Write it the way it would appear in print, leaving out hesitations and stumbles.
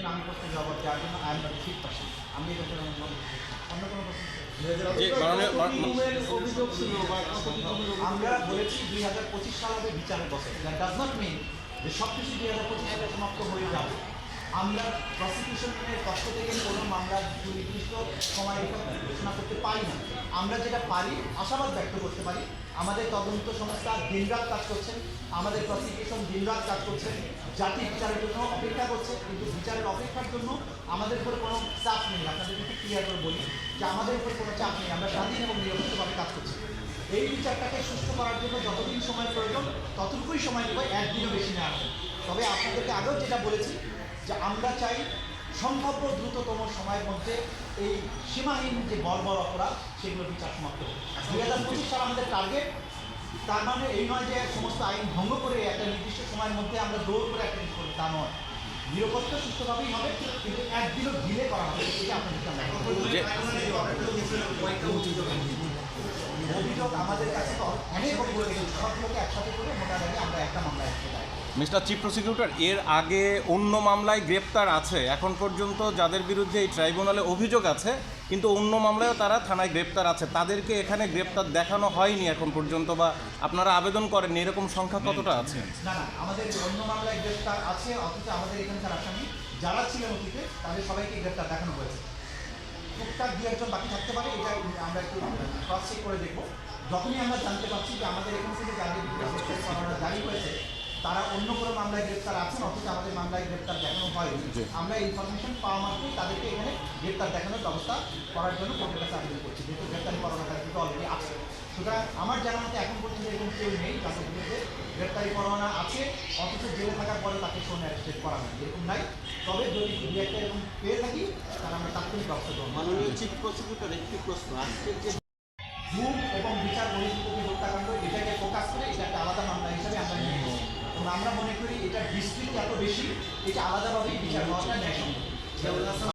জন্য আমি প্রশ্ন জবাব দেওয়ার জন্য I am not fit person. আমি এটা করে অন্য কোনো প্রশ্ন আমরা বলেছি 2025 সাল হবে বিচারের বছর। দ্যাট ডাজ নট মিন যে সব কিছু 2025 সালে সমাপ্ত হয়ে যাবে। আমরা প্রসিকিউশনের পক্ষ থেকে কোনো মামলা সুনির্দিষ্ট সময় ঘোষণা করতে পারি না। আমরা যেটা পারি আশাবাদ ব্যক্ত করতে পারি, আমাদের তদন্ত সংস্থা দিনরাত কাজ করছেন, আমাদের প্রসিকিউশন দিনরাত কাজ করছেন, জাতি বিচারের জন্য অপেক্ষা করছে, কিন্তু বিচারের অপেক্ষার জন্য আমাদের উপর কোনো চাপ নেই। আপনাদেরকে একটু ক্লিয়ার করে বলি যে আমাদের উপর কোনো চাপ নেই, আমরা স্বাধীন এবং নিরপেক্ষভাবে কাজ করছি। এই বিচারটাকে সুস্থ করার জন্য যতদিন সময় প্রয়োজন ততটুকুই সময় নেব, একদিনও বেশি নেওয়া হবে। তবে আপনাদেরকে আগেও যেটা বলেছি যে আমরা চাই সম্ভাব্য দ্রুততম সময়ের মধ্যে এই সীমাহীন যে বর্বর অপরাধ সেগুলো বিচার সমাপ্ত হবে। 2025 সাল আমাদের টার্গেট। তার মানে এই নয় যে সমস্ত আইন ভঙ্গ করে একটা নির্দিষ্ট সময়ের মধ্যে আমরা দৌড় করে একটা কিছু করবো, তা নয়। নিরপেক্ষ সুস্থভাবেই হবে, কিন্তু একদিনও ডিলে করা হবে, এটা আপনাদেরকে আমরা অভিযোগ আমাদের কাছে তো অনেক অভিযোগ এসেছে, সবগুলোকে একসাথে করে মোটামুটি আমরা একটা মামলা একসাথে যাই। মিস্টার চিফ প্রসিকিউটর, এর আগে অন্য মামলায় গ্রেপ্তার আছে, এখন পর্যন্ত যাদের বিরুদ্ধে এই ট্রাইব্যুনালে অভিযোগ আছে, কিন্তু অন্য মামলায়ও তারা থানায় গ্রেপ্তার আছে, তাদেরকে এখানে গ্রেপ্তার দেখানো হয়নি এখন পর্যন্ত, বা আপনারা আবেদন করেন এরকম সংখ্যা কতটা আছে? না না, আমাদের অন্য মামলায় গ্রেপ্তার আছে, অথচ আমাদের এখানকার আসামি যারা ছিলেন অতীতে তাদের সবাইকে গ্রেপ্তার দেখানো হয়েছে। টুকটাক দু একজন বাকি থাকতে পারে, এটা আমরা একটু ক্রস চেক করে দেখবো। যখনই আমরা জানতে পারছি যে আমাদের এখান থেকে যাদের বিরুদ্ধে করানো জারি হয়েছে তারা অন্য কোনো মামলায় গ্রেপ্তার আছেন, অথচ আমাদের মামলায় গ্রেপ্তার দেখানো হয়নি, আমরা ইনফরমেশন পাওয়া মাত্রই তাদেরকে এখানে গ্রেপ্তার দেখানোর ব্যবস্থা করার জন্য কোর্টের কাছে আবেদন করছি, যেহেতু গ্রেপ্তারি পরোয়ানা তাদের অলরেডি আছে। সুতরাং আমার জানা মতে এখন পর্যন্ত এরকম কেউ নেই যাদের বিরুদ্ধে গ্রেপ্তারি পরোয়ানা আছে অথচ জেলে থাকার পরে তাকে ফোনে অ্যারেস্টেড করা হয়, এরকম নাই। তবে যদি দু একটা এরকম পেয়ে থাকি তাহলে আমরা তাৎক্ষণিক ব্যবস্থা করবো। মাননীয় চিফ প্রসিকিউটর, একটি প্রশ্ন। আজকের যে গুম এবং বিচার বহির্ভূত যে হত্যাকাণ্ড, এটাকে ফোকাস করে এটা একটা আলাদা মামলা হিসাবে আমরা নিয়ে এসেছি এবং আমরা মনে করি এটা বিস্তৃতি এত বেশি, এটা আলাদাভাবেই বিচার হওয়াটা ন্যায়সঙ্গত।